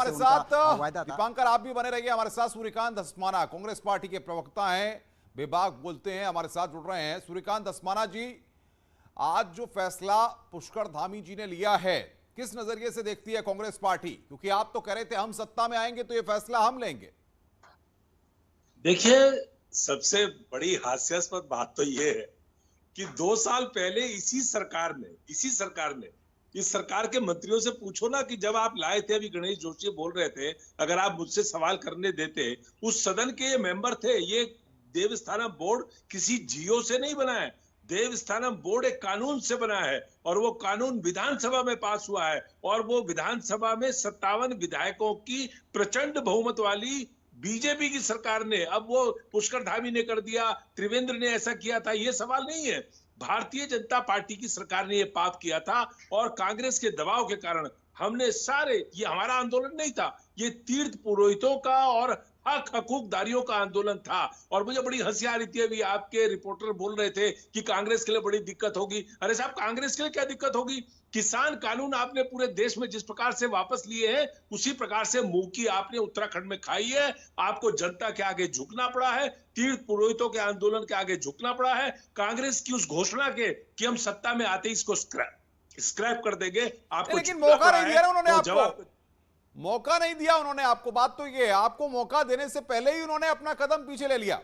हमारे से साथ उनका वायदा था। दीपांकर, आप भी बने रहिए हमारे साथ। सूर्यकांत धस्माना कांग्रेस पार्टी के प्रवक्ता हैं, बेबाक बोलते हैं, हमारे साथ जुड़ रहे हैं। सूर्यकांत धस्माना जी, आज जो फैसला पुष्कर धामी जी ने लिया है, किस नजरिए से देखती है कांग्रेस पार्टी? क्योंकि आप तो कह रहे थे हम सत्ता में आएंगे तो ये फैसला हम लेंगे। देखिए, सबसे बड़ी हास्यास्पद बात तो ये है कि 2 साल पहले इसी सरकार ने इस सरकार के मंत्रियों से पूछो ना कि जब आप लाए थे, अभी गणेश जोशी बोल रहे थे, अगर आप मुझसे सवाल करने देते, उस सदन के ये मेंबर थे। ये देवस्थानम बोर्ड किसी जियो से नहीं बना है, देवस्थानम बोर्ड एक कानून से बना है और वो कानून विधानसभा में पास हुआ है और वो विधानसभा में 57 विधायकों की प्रचंड बहुमत वाली बीजेपी की सरकार ने, अब वो पुष्कर धामी ने कर दिया, त्रिवेंद्र ने ऐसा किया था, ये सवाल नहीं है। भारतीय जनता पार्टी की सरकार ने ये पाप किया था और कांग्रेस के दबाव के कारण हमने सारे, ये हमारा आंदोलन नहीं था, ये तीर्थ पुरोहितों का और हक हकूकदारियों का आंदोलन था। और मुझे बड़ी हंसी आ रही थी, अभी आपके रिपोर्टर बोल रहे थे कि कांग्रेस के लिए बड़ी दिक्कत होगी। अरे साहब, कांग्रेस के लिए क्या दिक्कत होगी? किसान कानून आपने पूरे देश में जिस प्रकार से वापस लिए हैं, उसी प्रकार से मुंह की आपने उत्तराखंड में खाई है। आपको जनता के आगे झुकना पड़ा है, तीर्थ पुरोहितों के आंदोलन के आगे झुकना पड़ा है। कांग्रेस की उस घोषणा के कि हम सत्ता में आते ही इसको स्क्रैप कर देंगे, आपको लेकिन मौका नहीं दिया ना उन्होंने, आपको मौका नहीं दिया उन्होंने आपको। बात तो ये है, आपको मौका देने से पहले ही उन्होंने अपना कदम पीछे ले लिया।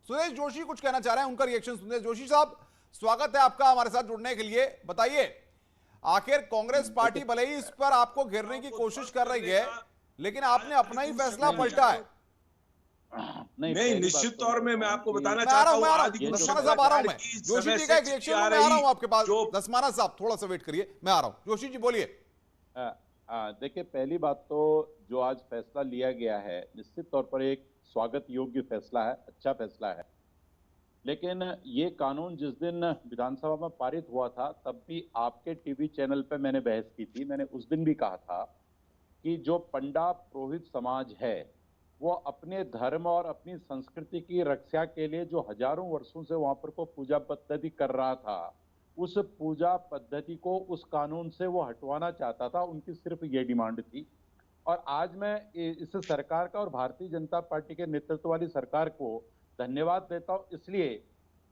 सुरेश जोशी कुछ कहना चाह रहे हैं, उनका रिएक्शन सुनिए। जोशी साहब, स्वागत है आपका हमारे साथ जुड़ने के लिए। बताइए, आखिर कांग्रेस पार्टी भले ही इस पर आपको घेरने की कोशिश कर रही है, लेकिन आपने अपना ही फैसला पलटा है। नहीं, निश्चित तौर में मैं आपको बताना चाहता हूं, धस्माना साहब आ रहा हूं मैं, जोशी जी का एक रिएक्शन में आ रहा हूं आपके पास। धस्माना साहब थोड़ा सा वेट करिए, मैं आ रहा हूं। जोशी जी बोलिए। देखिए, पहली बात तो जो आज फैसला लिया गया है, निश्चित तौर पर एक स्वागत योग्य फैसला है, अच्छा फैसला है। लेकिन ये कानून जिस दिन विधानसभा में पारित हुआ था, तब भी आपके टीवी चैनल पे मैंने बहस की थी। मैंने उस दिन भी कहा था कि जो पंडा पुरोहित समाज है, वो अपने धर्म और अपनी संस्कृति की रक्षा के लिए जो हजारों वर्षों से वहां पर को पूजा पद्धति कर रहा था, उस पूजा पद्धति को उस कानून से वो हटवाना चाहता था। उनकी सिर्फ ये डिमांड थी। और आज मैं इस सरकार का और भारतीय जनता पार्टी के नेतृत्व वाली सरकार को धन्यवाद देता हूं, इसलिए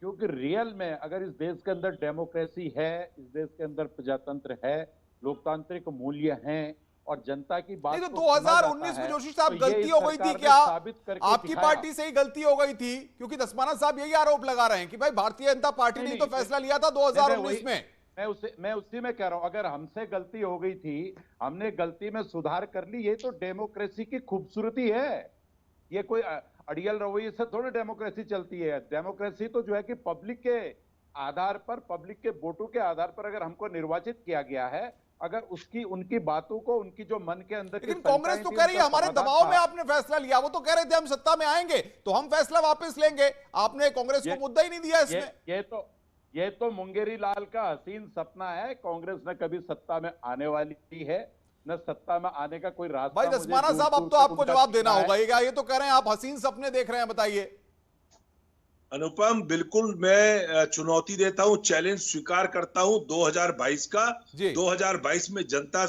क्योंकि रियल में अगर इस देश के अंदर डेमोक्रेसी है, इस देश के अंदर प्रजातंत्र है, लोकतांत्रिक मूल्य हैं और जनता की बात तो 2019 में जोशी साहब गलती हो गई थी क्या? आपकी पार्टी से ही गलती हो गई थी? क्योंकि धस्माना साहब यही आरोप लगा रहे हैं कि भाई भारतीय जनता पार्टी ने तो फैसला लिया था 2019 में। मैं उसी में कह रहा हूं, अगर हमसे गलती हो गई थी, हमने गलती में सुधार कर ली, ये तो डेमोक्रेसी की खूबसूरती है। ये कोई अड़ियल रवैये से थोड़ी डेमोक्रेसी चलती है। डेमोक्रेसी तो जो है कि पब्लिक के आधार पर, पब्लिक के वोटों के आधार पर अगर हमको निर्वाचित किया गया है, अगर उसकी उनकी बातों को, उनकी जो मन के अंदर, लेकिन कांग्रेस तो कह रही है हमारे दबाव में आपने फैसला लिया। वो तो कह रहे थे हम सत्ता में आएंगे तो हम फैसला वापस लेंगे, आपने कांग्रेस को मुद्दा ही नहीं दिया इसमें। ये तो मुंगेरी लाल का हसीन सपना है। कांग्रेस ने कभी सत्ता में आने वाली है न सत्ता में आने का कोई रास्ता। भाई धस्माना साहब, अब तो आपको जवाब देना होगा। ये तो कह रहे हैं आप हसीन सपने देख रहे हैं, बताइए। अनुपम, बिल्कुल मैं चुनौती देता हूं, चैलेंज स्वीकार करता हूं 2022 का। 2022 में जनता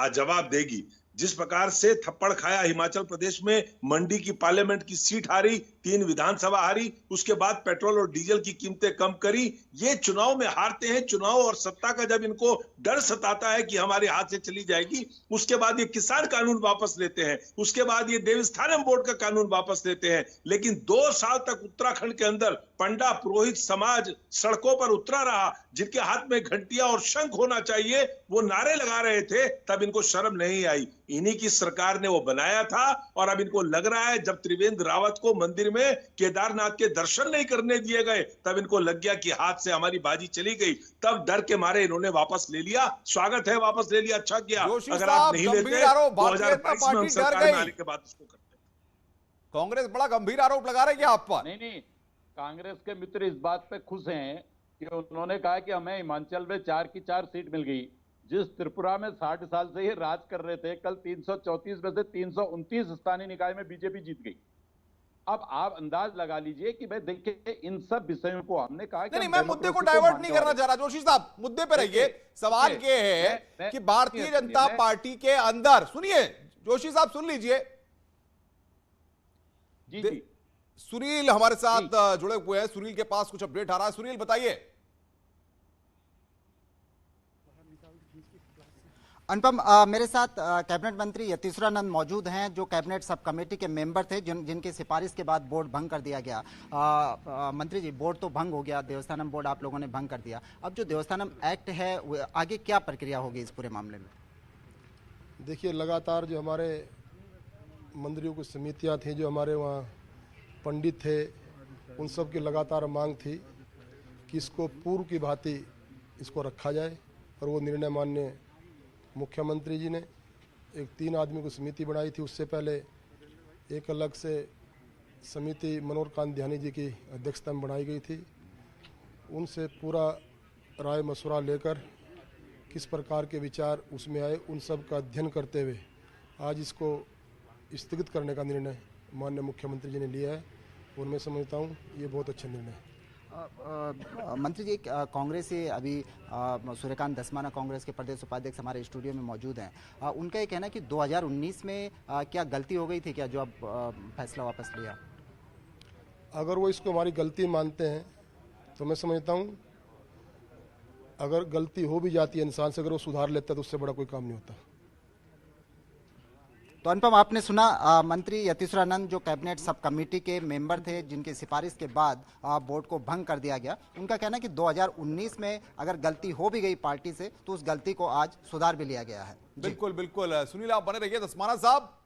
जवाब देगी। जिस प्रकार से थप्पड़ खाया हिमाचल प्रदेश में, मंडी की पार्लियामेंट की सीट हारी, 3 विधानसभा हारी, उसके बाद पेट्रोल और डीजल की कीमतें कम करी। ये चुनाव में हारते हैं। चुनाव और सत्ता का जब इनको डर सताता है कि हमारे हाथ से चली जाएगी, उसके बाद ये किसान कानून वापस लेते हैं, उसके बाद ये देवस्थानम बोर्ड का कानून वापस लेते हैं। लेकिन 2 साल तक उत्तराखंड के अंदर पंडा पुरोहित समाज सड़कों पर उतरा रहा, जिनके हाथ में घंटियां और शंख होना चाहिए, वो नारे लगा रहे थे, तब इनको शर्म नहीं आई। इन्हीं की सरकार ने वो बनाया था और अब इनको लग रहा है जब त्रिवेंद्र रावत को मंदिर में केदारनाथ के दर्शन नहीं करने दिए गए, तब इनको लग गया कि हाथ से हमारी बाजी चली गई। तब डर के मारे इन्होंने वापस ले लिया। स्वागत है, वापस ले लिया, अच्छा किया। अगर आप नहीं लेते 2022 में हम सरकार में आने के बाद उसको करते। कांग्रेस बड़ा गंभीर आरोप लगा रही है आप पर। नहीं, कांग्रेस के मित्र इस बात पे खुश हैं कि उन्होंने कहा कि हमें हिमाचल में 4 की 4 सीट मिल गई। जिस त्रिपुरा में 60 साल से ये राज कर रहे थे, कल 334 में से 329 स्थानीय निकाय में बीजेपी जीत गई। अब आप अंदाज लगा लीजिए कि भाई देखिए, इन सब विषयों को हमने कहा कि नहीं, मैं मुद्दे को डाइवर्ट नहीं करना चाह रहा। जोशी साहब, मुद्दे पे रहिए। सवाल ये है कि भारतीय जनता पार्टी के अंदर, सुनिए जोशी साहब सुन लीजिए, जी सुनील हमारे साथ जुड़े हुए हैं। सुनील के पास कुछ अपडेट आ रहा है। सुनील बताइए। अनुपम, मेरे साथ कैबिनेट मंत्री यतीश्वरानंद मौजूद हैं, जो कैबिनेट सब कमेटी के मेंबर थे, जिनकी सिफारिश के बाद बोर्ड भंग कर दिया गया। मंत्री जी, बोर्ड तो भंग हो गया, देवस्थानम बोर्ड आप लोगों ने भंग कर दिया। अब जो देवस्थानम एक्ट है, आगे क्या प्रक्रिया होगी इस पूरे मामले में? देखिए, लगातार जो हमारे मंत्रियों की समितियां थी, जो हमारे वहाँ पंडित थे, उन सब की लगातार मांग थी कि इसको पूर्व की भांति इसको रखा जाए, और वो निर्णय माननीय मुख्यमंत्री जी ने एक 3 आदमी की समिति बनाई थी। उससे पहले एक अलग से समिति मनोहर कांत जी की अध्यक्षता में बनाई गई थी। उनसे पूरा राय मशवरा लेकर किस प्रकार के विचार उसमें आए, उन सब का अध्ययन करते हुए आज इसको स्थगित करने का निर्णय माननीय मुख्यमंत्री जी ने लिया है, और मैं समझता हूँ ये बहुत अच्छा निर्णय है। मंत्री जी, कांग्रेस से अभी सूर्यकांत धस्माना, कांग्रेस के प्रदेश उपाध्यक्ष, हमारे स्टूडियो में मौजूद हैं। उनका ये कहना है कि 2019 में क्या गलती हो गई थी क्या, जो अब फैसला वापस लिया? अगर वो इसको हमारी गलती मानते हैं तो मैं समझता हूँ अगर गलती हो भी जाती है इंसान से, अगर वो सुधार लेता है तो उससे बड़ा कोई काम नहीं होता। तो अनुपम, आपने सुना मंत्री यतीश्वरानंद, जो कैबिनेट सब कमेटी के मेंबर थे, जिनकी सिफारिश के बाद बोर्ड को भंग कर दिया गया। उनका कहना है कि 2019 में अगर गलती हो भी गई पार्टी से, तो उस गलती को आज सुधार भी लिया गया है। बिल्कुल बिल्कुल सुनील, आप बने रहिए। धस्माना साहब,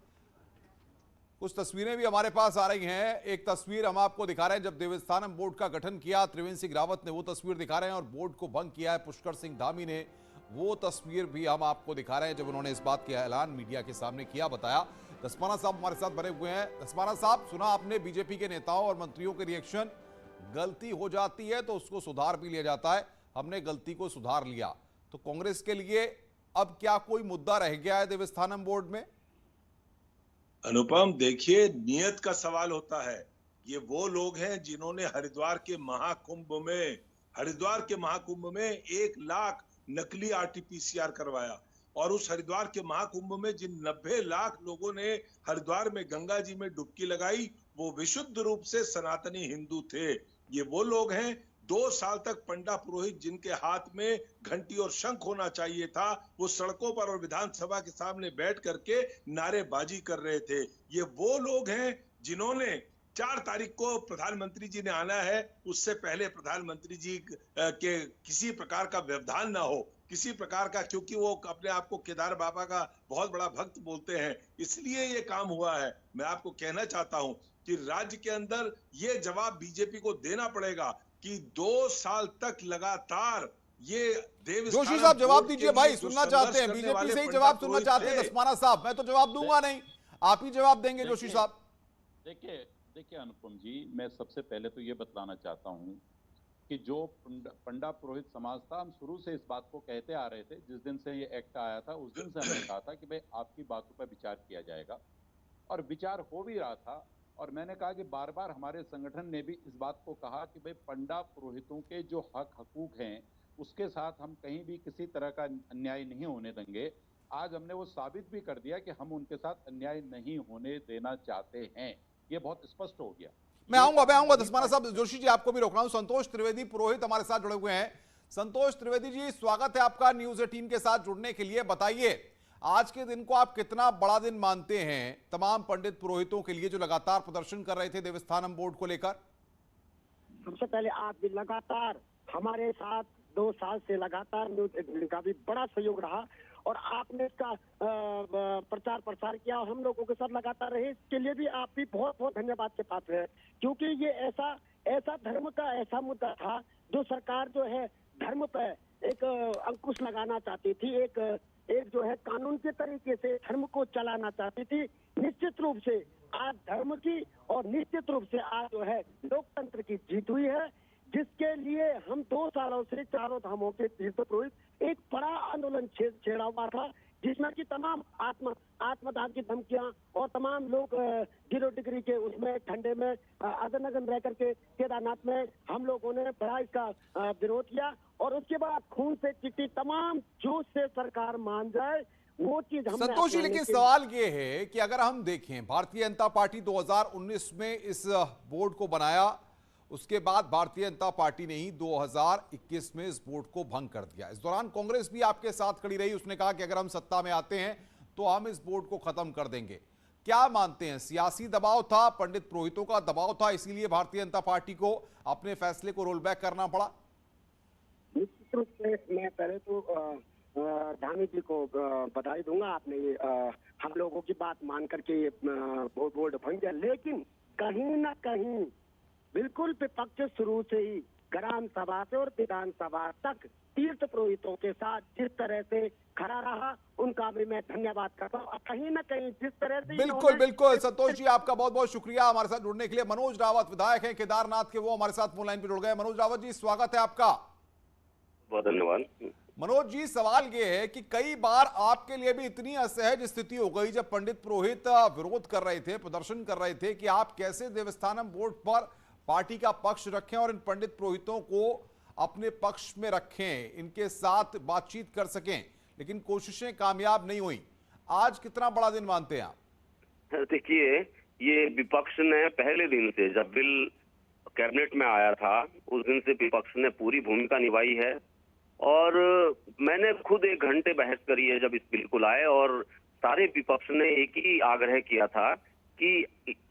कुछ तस्वीरें भी हमारे पास आ रही हैं। एक तस्वीर हम आपको दिखा रहे हैं, जब देवस्थानम बोर्ड का गठन किया, त्रिवेंद्र सिंह रावत ने वो तस्वीर दिखा रहे हैं, और बोर्ड को भंग किया है पुष्कर सिंह धामी ने। वो तस्वीर भी हम आपको दिखा रहे हैं, जब उन्होंने इस बात का ऐलान मीडिया के सामने किया, बताया। धस्माना साहब हमारे साथ बने हुए हैं। धस्माना साहब, सुना आपने बीजेपी के नेताओं और मंत्रियों के रिएक्शन। गलती हो जाती है तो उसको सुधार भी लिया जाता है, हमने गलती को सुधार लिया। तो कांग्रेस के लिए अब क्या कोई मुद्दा रह गया है देवस्थानम बोर्ड में? अनुपम, देखिए, नियत का सवाल होता है। ये वो लोग हैं जिन्होंने हरिद्वार के महाकुंभ में 1 लाख नकली RT-PCR करवाया, और उस हरिद्वार के महाकुंभ में जिन 90 लाख लोगों ने हरिद्वार में गंगा जी में डुबकी लगाई, वो विशुद्ध रूप से सनातनी हिंदू थे। ये वो लोग हैं 2 साल तक पंडा पुरोहित, जिनके हाथ में घंटी और शंख होना चाहिए था, वो सड़कों पर और विधानसभा के सामने बैठ करके नारेबाजी कर रहे थे। ये वो लोग हैं जिन्होंने 4 तारीख को प्रधानमंत्री जी ने आना है, उससे पहले प्रधानमंत्री जी के किसी प्रकार का व्यवधान ना हो, किसी प्रकार का, क्योंकि वो अपने आप को केदार बाबा का बहुत बड़ा भक्त बोलते हैं, इसलिए ये काम हुआ है। मैं आपको कहना चाहता हूं कि राज्य के अंदर ये जवाब बीजेपी को देना पड़ेगा कि 2 साल तक लगातार ये जोशी साहब जवाब दीजिए भाई, सुनना चाहते हैं, बीजेपी से ही जवाब सुनना चाहते हैं धस्माना साहब। मैं तो जवाब दूंगा नहीं, आप ही जवाब देंगे जोशी साहब। देखिए अनुपम जी, मैं सबसे पहले तो ये बतलाना चाहता हूँ कि जो पंडा पुरोहित समाज था, हम शुरू से इस बात को कहते आ रहे थे। जिस दिन से ये एक्ट आया था, उस दिन से हमने कहा था कि भाई आपकी बातों पर विचार किया जाएगा, और विचार हो भी रहा था। और मैंने कहा कि बार बार हमारे संगठन ने भी इस बात को कहा कि भाई पंडा पुरोहितों के जो हक हकूक हैं, उसके साथ हम कहीं भी किसी तरह का अन्याय नहीं होने देंगे। आज हमने वो साबित भी कर दिया कि हम उनके साथ अन्याय नहीं होने देना चाहते हैं। ये बहुत स्पष्ट हो गया। मैं आऊंगा धस्माना साहब। जोशी जी, आपको भी रोक रहा हूं। संतोष त्रिवेदी पुरोहित हमारे साथ जुड़े हुए हैं। संतोष त्रिवेदी जी, स्वागत है आपका न्यूज 18 के साथ जुड़ने के लिए। बताइए, आज के दिन को आप कितना बड़ा दिन मानते हैं तमाम पंडित पुरोहितों के लिए, जो लगातार प्रदर्शन कर रहे थे देवस्थानम बोर्ड को लेकर? सबसे पहले आप भी लगातार हमारे साथ 2 साल से लगातार न्यूज 18 का भी बड़ा सहयोग रहा, और आपने इसका प्रचार प्रसार किया, और हम लोगों के साथ लगातार रहे। इसके लिए भी आप भी बहुत बहुत धन्यवाद के पात्र है, क्योंकि ये ऐसा धर्म का ऐसा मुद्दा था जो सरकार जो है धर्म पे एक अंकुश लगाना चाहती थी, एक जो है कानून के तरीके से धर्म को चलाना चाहती थी। निश्चित रूप से आज धर्म की और निश्चित रूप से आज जो है लोकतंत्र की जीत हुई है, जिसके लिए हम 2 सालों से चारों धामों के तीर्थ पुरोहित एक बड़ा आंदोलन छेड़ा हुआ था, जिसमें कि तमाम आत्मदान की धमकियां और तमाम लोग 0 डिग्री के उसमें ठंडे में अगन रह करके केदारनाथ में हम लोगों ने बड़ा इसका विरोध किया, और उसके बाद खून से चिट्ठी तमाम जोश से सरकार मान जाए वो चीज हमने संतोष जी, अपनाने लेकिन के- सवाल ये है कि अगर हम देखें भारतीय जनता पार्टी 2019 में इस बोर्ड को बनाया, उसके बाद भारतीय जनता पार्टी ने ही 2021 में इस बोर्ड को भंग कर दिया। इस दौरान कांग्रेस भी आपके साथ खड़ी रही, उसने कहा कि अगर हम सत्ता में आते हैं तो हम इस बोर्ड को खत्म कर देंगे। क्या मानते हैं, सियासी दबाव था, पंडित पुरोहितों का दबाव था, इसीलिए भारतीय जनता पार्टी को अपने फैसले को रोल बैक करना पड़ा? निश्चित रूप से मैं पहले तो धामी जी को बधाई दूंगा, आपने ये हम लोगों की बात मान करके ये बोर्ड भंग गया। लेकिन कहीं ना कहीं बिल्कुल विपक्ष शुरू से ही ग्राम सभा से और विधानसभा तक तीर्थ पुरोहितों के साथ जिस तरह से खड़ा रहा, उनका भी मैं धन्यवाद करता हूँ। कहीं ना कहीं जिस तरह से बिल्कुल बिल्कुल संतोष जी, आपका बहुत बहुत शुक्रिया हमारे साथ जुड़ने के लिए। मनोज रावत विधायक हैं केदारनाथ के, वो हमारे साथ फोन लाइन पर जुड़ गए। मनोज रावत जी, स्वागत है आपका। बहुत धन्यवाद। मनोज जी, सवाल ये है कि कई बार आपके लिए भी इतनी असहज स्थिति हो गई जब पंडित पुरोहित विरोध कर रहे थे, प्रदर्शन कर रहे थे, कि आप कैसे देवस्थानम बोर्ड पर पार्टी का पक्ष रखें और इन पंडित पुरोहितों को अपने पक्ष में रखें, इनके साथ बातचीत कर सकें, लेकिन कोशिशें कामयाब नहीं हुई। आज कितना बड़ा दिन मानते हैं आप? देखिए, ये विपक्ष ने पहले दिन से, जब बिल कैबिनेट में आया था, उस दिन से विपक्ष ने पूरी भूमिका निभाई है। और मैंने खुद 1 घंटे बहस करी है जब इस बिल को लाए, और सारे विपक्ष ने एक ही आग्रह किया था कि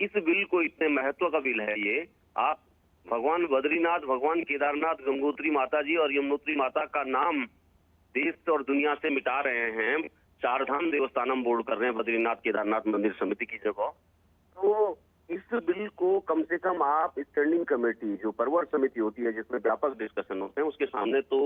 इस बिल को, इतने महत्व का बिल है ये, आप भगवान बद्रीनाथ, भगवान केदारनाथ, गंगोत्री माता जी और यमुनोत्री माता का नाम देश और दुनिया से मिटा रहे हैं, 4 धाम देवस्थानम बोर्ड कर रहे हैं बद्रीनाथ केदारनाथ मंदिर समिति की जगह। तो इस बिल को कम से कम आप स्टैंडिंग कमेटी, जो परवर समिति होती है जिसमें व्यापक डिस्कशन होते हैं, उसके सामने तो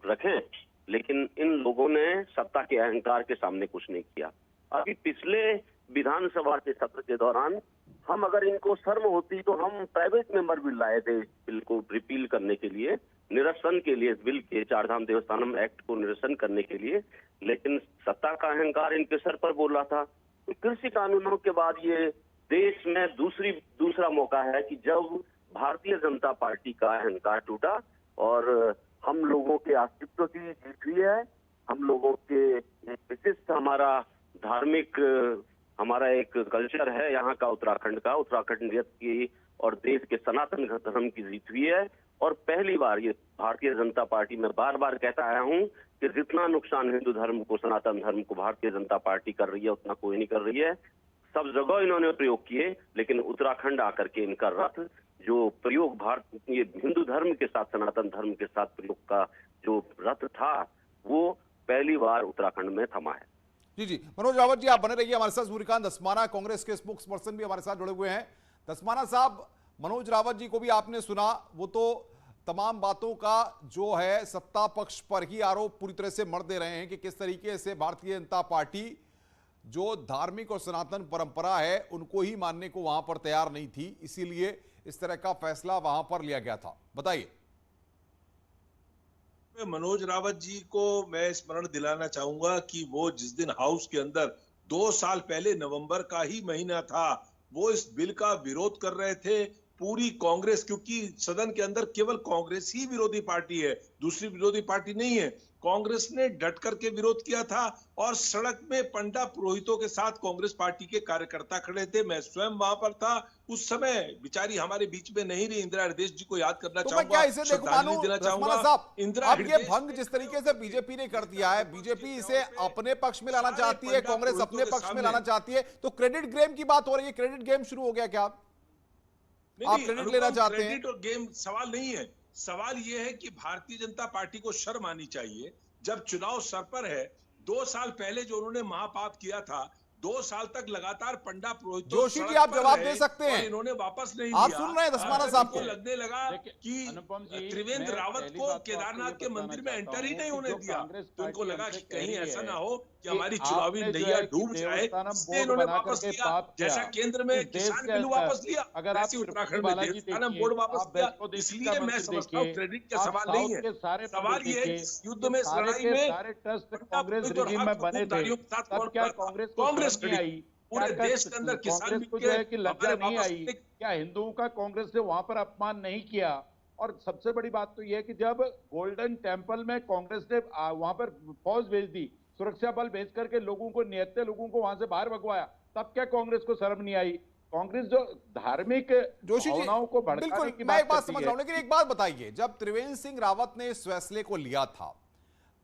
रखें। लेकिन इन लोगों ने सत्ता के अहंकार के सामने कुछ नहीं किया। अभी पिछले विधानसभा के सत्र के दौरान हम, अगर इनको शर्म होती तो हम प्राइवेट मेंबर बिल लाए थे इस बिल को रिपील करने के लिए, निरसन के लिए, इस बिल के 4 धाम देवस्थानम एक्ट को निरसन करने के लिए। लेकिन सत्ता का अहंकार इनके सर पर बोल रहा था। तो कृषि कानूनों के बाद ये देश में दूसरा मौका है कि जब भारतीय जनता पार्टी का अहंकार टूटा और हम लोगों के अस्तित्व की जीत हुई है। हम लोगों के विशिष्ट हमारा धार्मिक, हमारा एक कल्चर है यहाँ का, उत्तराखंडियत की और देश के सनातन धर्म की जीत हुई है। और पहली बार ये भारतीय जनता पार्टी, में बार बार कहता आया हूँ कि जितना नुकसान हिंदू धर्म को, सनातन धर्म को भारतीय जनता पार्टी कर रही है, उतना कोई नहीं कर रही है। सब जगह इन्होंने प्रयोग किए, लेकिन उत्तराखंड आकर के इनका रथ, जो प्रयोग ये हिंदू धर्म के साथ, सनातन धर्म के साथ प्रयोग का जो रथ था, वो पहली बार उत्तराखंड में थमा है। जी जी, मनोज रावत जी, आप बने रहिए हमारे साथ। सूर्यकांत धस्माना, कांग्रेस के स्पोक्स पर्सन भी हमारे साथ जुड़े हुए हैं। धस्माना साहब, मनोज रावत जी को भी आपने सुना, वो तो तमाम बातों का जो है सत्ता पक्ष पर ही आरोप पूरी तरह से मढ़ दे रहे हैं कि किस तरीके से भारतीय जनता पार्टी जो धार्मिक और सनातन परंपरा है उनको ही मानने को वहां पर तैयार नहीं थी, इसीलिए इस तरह का फैसला वहां पर लिया गया था। बताइए। मनोज रावत जी को मैं स्मरण दिलाना चाहूंगा कि वो जिस दिन हाउस के अंदर 2 साल पहले, नवंबर का ही महीना था, वो इस बिल का विरोध कर रहे थे। पूरी कांग्रेस, क्योंकि सदन के अंदर केवल कांग्रेस ही विरोधी पार्टी है, दूसरी विरोधी पार्टी नहीं है, कांग्रेस ने डट करके विरोध किया था। और सड़क में पंडा पुरोहितों के साथ कांग्रेस पार्टी के कार्यकर्ता खड़े थे, मैं स्वयं वहां पर था। उस समय बेचारी हमारे बीच में नहीं रही, इंदिरा हृदय जी को याद करना तो मैं क्या इसे देखो मानूं, धस्माना साहब, इंदिरा अब ये हृदय भंग जिस तरीके से बीजेपी ने कर दिया है, बीजेपी इसे अपने पक्ष में लाना चाहती है, कांग्रेस अपने पक्ष में लाना चाहती है, तो क्रेडिट गेम की बात हो रही है। क्रेडिट गेम शुरू हो गया क्या? आप क्रेडिट लेना चाहते हैं? क्रेडिट और गेम सवाल नहीं है। सवाल यह है कि भारतीय जनता पार्टी को शर्म आनी चाहिए जब चुनाव सर पर है। 2 साल पहले जो उन्होंने महापाप किया था, 2 साल तक लगातार पंडा पुरोहित, जोशी जी आप जवाब दे सकते हैं, इन्होंने वापस नहीं आप दिया। सुन रहे हैं धस्माना साहब को? लगने लगा कि त्रिवेंद्र रावत को केदारनाथ के मंदिर में एंटर ही नहीं होने दिया, तो उनको लगा कि कहीं ऐसा ना हो कि हमारी चुनावी नैया डूब जाए, इसलिए इन्होंने वापस लिया। जैसा केंद्र में किसान बिल वापस लिया, अगर आप उत्तराखंड में देवस्थानम बोर्ड वापस लिया। इसलिए मैं समझता हूँ क्रेडिट का सवाल नहीं है। सवाल ये है, युद्ध में, लड़ाई में कांग्रेस रिजीम में बने थे, तब क्या कांग्रेस खड़ी आई? पूरे देश के अंदर किसान को जो है कि लज्जा नहीं आई? क्या हिंदुओं का कांग्रेस ने वहां पर अपमान नहीं किया? और सबसे बड़ी बात तो यह है कि जब गोल्डन टेम्पल में कांग्रेस ने वहां पर फौज भेज दी सुरक्षा बल भेज करके लोगों को, निहत्थे लोगों को वहां से बाहर भगवाया, तब क्या कांग्रेस को शर्म नहीं आई? कांग्रेस जो धार्मिक जोशी जी, भावनाओं को भड़काने बिल्कुल की मैं एक बात करती समझ है। रहा हूं, लेकिन एक बात बताइए, जब त्रिवेंद्र सिंह रावत ने इस फैसले को लिया था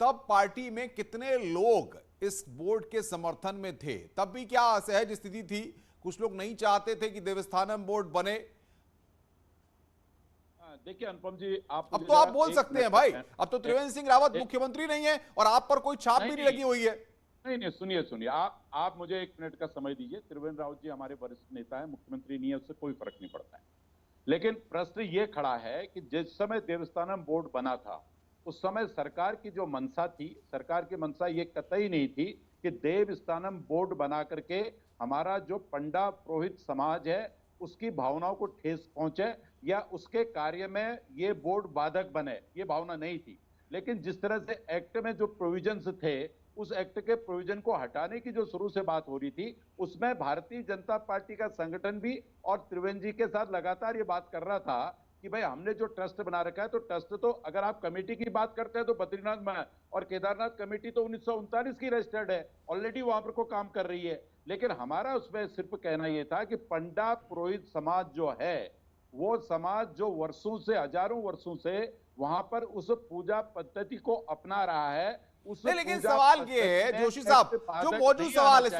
तब पार्टी में कितने लोग इस बोर्ड के समर्थन में थे? तब भी क्या असहज स्थिति थी? कुछ लोग नहीं चाहते थे कि देवस्थानम बोर्ड बने। देखिए अनुपम जी, आप अब तो आप बोल सकते हैं भाई, अब तो त्रिवेंद्र सिंह रावत मुख्यमंत्री नहीं है और आप पर कोई छाप भी नहीं लगी हुई है। नहीं, सुनिए, आप मुझे 1 मिनट का समय दीजिए। त्रिवेंद्र रावत जी हमारे वरिष्ठ नेता है, मुख्यमंत्री नहीं है, उससे कोई फर्क नहीं पड़ता है। लेकिन प्रश्न ये खड़ा है कि जिस समय देवस्थानम बोर्ड बना था उस समय सरकार की जो मंशा थी, सरकार की मंशा ये कतई नहीं थी कि देवस्थानम बोर्ड बना करके हमारा जो पंडा पुरोहित समाज है उसकी भावनाओं को ठेस पहुंचे या उसके कार्य में ये बोर्ड बाधक बने, ये भावना नहीं थी। लेकिन जिस तरह से एक्ट में जो प्रोविजंस थे, उस एक्ट के प्रोविजन को हटाने की जो शुरू से बात हो रही थी, उसमें भारतीय जनता पार्टी का संगठन भी और त्रिवेंद्र जी के साथ लगातार ये बात कर रहा था कि भाई हमने जो ट्रस्ट बना रखा है, तो ट्रस्ट तो अगर आप कमेटी की बात करते हैं तो बद्रीनाथ और केदारनाथ कमेटी तो 1939 की रजिस्टर्ड है, ऑलरेडी वहां पर को काम कर रही है। लेकिन हमारा उसमें सिर्फ कहना यह था कि पंडा पुरोहित समाज जो है, वो समाज जो वर्षों से, हजारों वर्षों से वहां पर उस पूजा पद्धति को अपना रहा है, उस लेकिन सवाल ये है जोशी साहब, जो मौजूद सवाल है,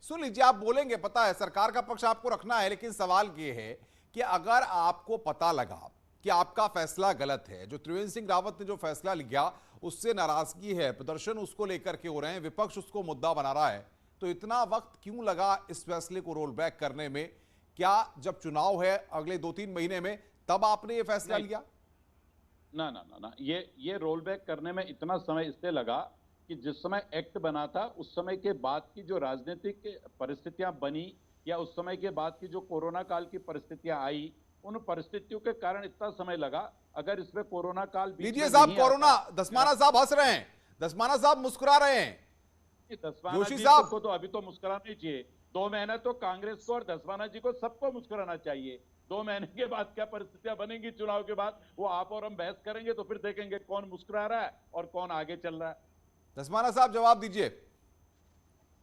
सुन लीजिए, आप बोलेंगे, पता है सरकार का पक्ष आपको रखना है, लेकिन सवाल ये है कि अगर आपको पता लगा कि आपका फैसला गलत है, जो त्रिवेंद्र सिंह रावत ने जो फैसला लिया उससे नाराजगी है, प्रदर्शन उसको लेकर के हो रहे हैं, विपक्ष उसको मुद्दा बना रहा है, तो इतना वक्त क्यों लगा इस फैसले को रोल बैक करने में? क्या जब चुनाव है अगले 2-3 महीने में तब आपने ये फैसला लिया? ना, ये रोल बैक करने में इतना समय इसलिए लगा कि जिस समय एक्ट बना था उस समय के बाद की जो राजनीतिक परिस्थितियां बनी या उस समय के बाद की जो कोरोना काल की परिस्थितियां आई, उन परिस्थितियों के कारण इतना समय लगा। अगर इसमें कोरोना काल लीजिए साहब, कोरोना, दसमाना साहब हंस रहे हैं, दसमाना साहब मुस्कुरा रहे हैं, जोशी साहब को तो अभी तो मुस्कुराना ही चाहिए। 2 महीने तो कांग्रेस को और दसमाना जी को सबको मुस्कुराना चाहिए। 2 महीने के बाद क्या परिस्थितियां बनेंगी चुनाव के बाद, वो आप और हम बहस करेंगे तो फिर देखेंगे कौन मुस्कुरा रहा है और कौन आगे चल रहा है। दसमाना साहब जवाब दीजिए।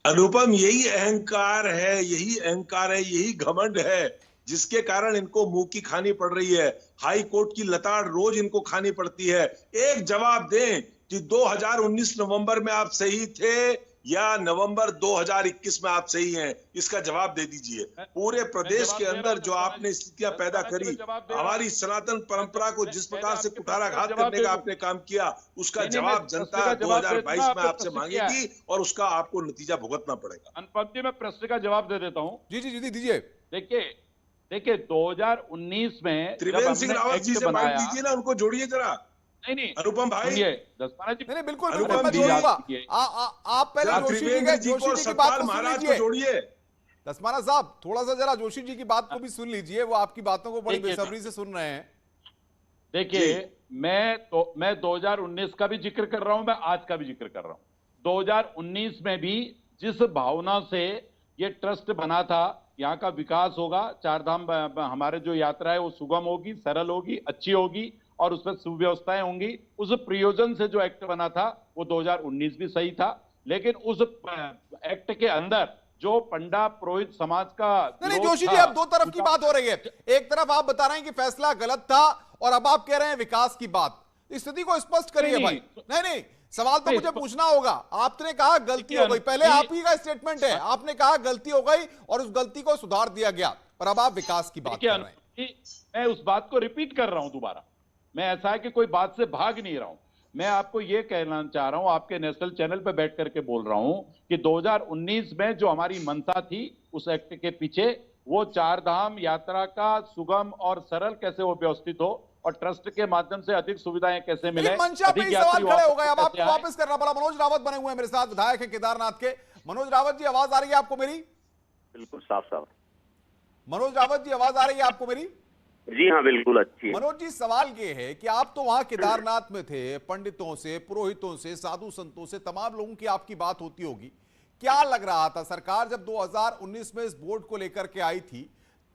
अनुपम, यही अहंकार है, यही घमंड है जिसके कारण इनको मुंह की खानी पड़ रही है। हाई कोर्ट की लताड़ रोज इनको खानी पड़ती है। एक जवाब दें कि 2019 नवंबर में आप सही थे या नवंबर 2021 में आप सही हैं, इसका जवाब दे दीजिए। पूरे प्रदेश के अंदर जो आपने स्थितियां पैदा करी, हमारी सनातन परंपरा को जिस प्रकार से कुठाराघात करने का आपने काम किया, उसका जवाब जनता 2022 में आपसे मांगेगी और उसका आपको नतीजा भुगतना पड़ेगा। अनुपम जी, मैं प्रश्न का जवाब दे देता हूँ। जी दीजिए। देखिए 2019 में त्रिवेंद्र सिंह रावत जी से बात कीजिए ना, उनको जोड़िए जरा। नहीं अनुपम भाई, दसमाना जी, नहीं बिल्कुल अनुपम मैं जी, जोड़ूंगा। आप पहले जोशी जी की बात को सुन लीजिए। जोड़िए दसमाना साहब, थोड़ा सा जरा जोशी जी की बात को भी सुन लीजिए, वो आपकी बातों को बड़ी बेसब्री से सुन रहे हैं। देखिए मैं 2019 का भी जिक्र कर रहा हूं, मैं आज का भी जिक्र कर रहा हूं। 2019 में भी जिस भावना से ये ट्रस्ट बना था, यहाँ का विकास होगा, चारधाम हमारे जो यात्रा है वो सुगम होगी, सरल होगी, अच्छी होगी और उसमें सुव्यवस्थाएं होंगी, उस प्रयोजन से जो एक्ट बना था वो 2019 भी सही था। लेकिन उस एक्ट के अंदर जो पंडा पुरोहित समाज का नहीं जोशी जी, अब दो तरफ की बात हो रही है। एक तरफ आप बता रहे हैं कि फैसला गलत था और अब आप कह रहे हैं विकास की बात। स्थिति को स्पष्ट करिए भाई। नहीं, सवाल तो मुझे पूछना होगा। आपने कहा गलती हो गई, पहले आप ही का स्टेटमेंट है, आपने कहा गलती हो गई और उस गलती को सुधार दिया गया, और अब आप विकास की बात कर रहे हैं। मैं उस बात को रिपीट कर रहा हूं दोबारा। मैं ऐसा है कि कोई बात से भाग नहीं रहा हूं। मैं आपको यह कहना चाह रहा हूं, आपके नेशनल चैनल पर बैठ करके बोल रहा हूं कि 2019 में जो हमारी मंशा थी उस एक्ट के पीछे, वो चारधाम यात्रा का सुगम और सरल कैसे वो व्यवस्थित हो और ट्रस्ट के माध्यम से अधिक सुविधाएं कैसे मिले। मंशा पे सवाल खड़े हो गए, अब आपको वापस करना पड़ा। मनोज रावत बने हुए हैं मेरे साथ, विधायक है केदारनाथ के। मनोज रावत जी, आवाज आ रही है आपको मेरी? बिल्कुल साफ। मनोज रावत जी, आवाज आ रही है आपको मेरी? जी हाँ, बिल्कुल अच्छी। मनोज जी, सवाल ये है कि आप तो वहां केदारनाथ में थे, पंडितों से, पुरोहितों से, साधु संतों से, तमाम लोगों की आपकी बात होती होगी। क्या लग रहा था सरकार जब 2019 में इस बोर्ड को लेकर के आई थी,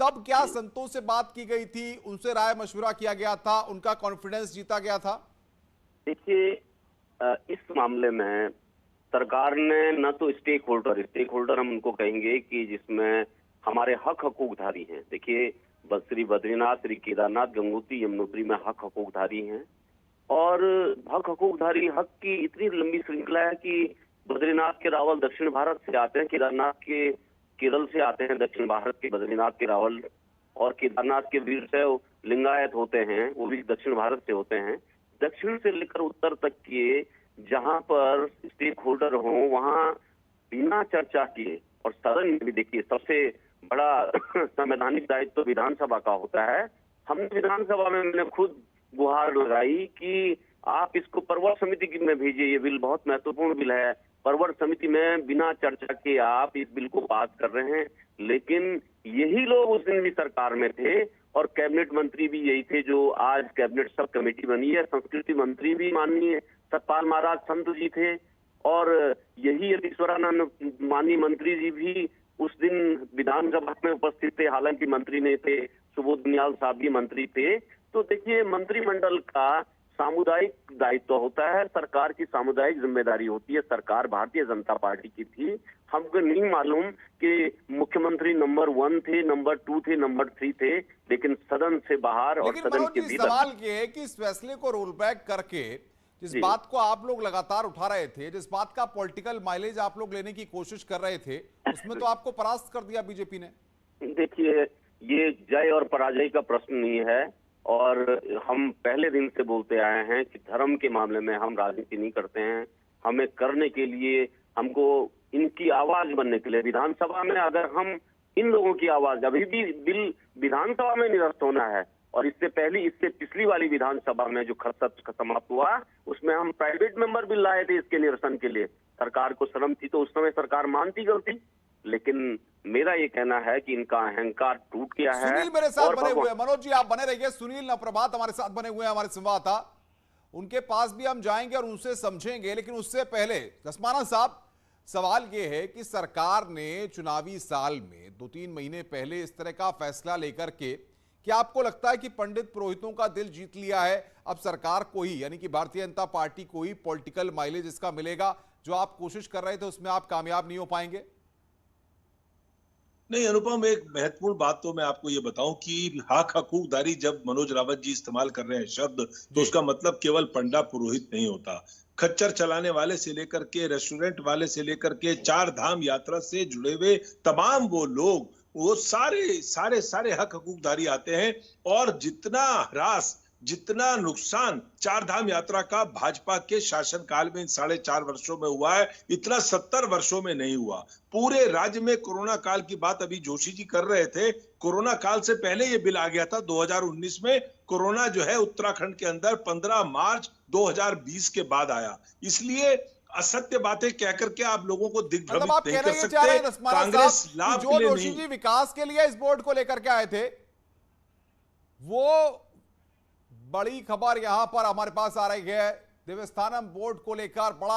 तब क्या संतों से बात की गई थी, उनसे राय मशवरा किया गया था, उनका कॉन्फिडेंस जीता गया था? देखिए, इस मामले में सरकार ने न तो स्टेक होल्डर हम उनको कहेंगे कि जिसमें हमारे हक हकूकधारी हैं। देखिए, श्री बद्रीनाथ, श्री केदारनाथ, गंगोत्री, यमुनोत्री में हक हकूकधारी हैं, और हक हकूकधारी हक की इतनी लंबी श्रृंखला है कि बद्रीनाथ के रावल दक्षिण भारत से आते हैं, केदारनाथ के केरल से आते हैं दक्षिण भारत के बद्रीनाथ के रावल, और केदारनाथ के वीर शैव लिंगायत होते हैं, वो भी दक्षिण भारत से होते हैं। दक्षिण से लेकर उत्तर तक के जहां पर स्टेक होल्डर हो, वहां बिना चर्चा किए, और सदन में भी देखिए सबसे बड़ा संवैधानिक दायित्व तो विधानसभा का होता है। हमने विधानसभा में मैंने खुद गुहार लगाई कि आप इसको परवर समिति में भेजिए, ये बिल बहुत महत्वपूर्ण बिल है। परवर समिति में बिना चर्चा के आप इस बिल को पास कर रहे हैं, लेकिन यही लोग उस दिन भी सरकार में थे, और कैबिनेट मंत्री भी यही थे जो आज कैबिनेट सब कमेटी बनी है। संस्कृति मंत्री भी माननीय सतपाल महाराज संत जी थे, और यही यतीश्वरानंद माननीय मंत्री जी भी उस दिन विधानसभा में उपस्थित थे, हालांकि मंत्री नहीं थे, सुबोध उनियाल साहब भी मंत्री थे। तो देखिए, मंत्रिमंडल का सामुदायिक दायित्व होता है, सरकार की सामुदायिक जिम्मेदारी होती है। सरकार भारतीय जनता पार्टी की थी, हमको नहीं मालूम कि मुख्यमंत्री नंबर 1 थे, नंबर 2 थे, नंबर 3 थे, लेकिन सदन से बाहर और सदन के भीतर। सवाल ये है कि इस फैसले को रोल बैक करके जिस बात को आप लोग लगातार उठा रहे थे, जिस बात का पॉलिटिकल माइलेज आप लोग लेने की कोशिश कर रहे थे, उसमें तो आपको परास्त कर दिया बीजेपी ने। देखिए, ये जय और पराजय का प्रश्न नहीं है, और हम पहले दिन से बोलते आए हैं कि धर्म के मामले में हम राजनीति नहीं करते हैं। हमें करने के लिए, हमको इनकी आवाज बनने के लिए विधानसभा में, अगर हम इन लोगों की आवाज, अभी भी बिल विधानसभा में निरस्त होना है, और इससे पिछली वाली विधानसभा में जो समाप्त हुआ, उसमें हम प्राइवेट मेंबर बिल लाए थे इसके निरसन के लिए। सरकार को शर्म थी तो उस समय सरकार मानती गलती, लेकिन मेरा ये कहना है कि इनका अहंकार टूट गया है। सुनील मेरे साथ बने हुए हैं, मनोज जी आप बने रहिए। सुनील नप्रभात हमारे साथ बने हुए हैं, हमारे संवाददाता, उनके पास भी हम जाएंगे और उनसे समझेंगे। लेकिन उससे पहले धस्माना साहब, सवाल यह है कि सरकार ने चुनावी साल में 2-3 महीने पहले इस तरह का फैसला लेकर के, क्या आपको लगता है कि पंडित पुरोहितों का दिल जीत लिया है? अब सरकार को ही, यानी कि भारतीय जनता पार्टी को ही पॉलिटिकल माइलेज इसका मिलेगा, जो आप कोशिश कर रहे थे उसमें आप कामयाब नहीं हो पाएंगे? नहीं अनुपम, एक महत्वपूर्ण बात तो मैं आपको ये बताऊं कि हक हकूकदारी जब मनोज रावत जी इस्तेमाल कर रहे हैं शब्द, तो उसका मतलब केवल पंडा पुरोहित नहीं होता। खच्चर चलाने वाले से लेकर के, रेस्टोरेंट वाले से लेकर के, 4 धाम यात्रा से जुड़े हुए तमाम वो लोग, वो सारे हक हकूकदारी आते हैं। और जितना ह्रास, जितना नुकसान 4 धाम यात्रा का भाजपा के शासनकाल में इन 4.5 वर्षों में हुआ है, इतना 70 वर्षों में नहीं हुआ। पूरे राज्य में कोरोना काल की बात अभी जोशी जी कर रहे थे, कोरोना काल से पहले ये बिल आ गया था 2019 में। कोरोना जो है उत्तराखंड के अंदर 15 मार्च 2020 के बाद आया। इसलिए असत्य बातें कहकर के आप लोगों को दिग्भ्रमित नहीं कर सकते। कांग्रेस लाभ जो जोशी जी विकास के लिए इस बोर्ड को लेकर के आए थे, वो बड़ी खबर यहां पर हमारे पास आ रही है। देवस्थानम बोर्ड को लेकर बड़ा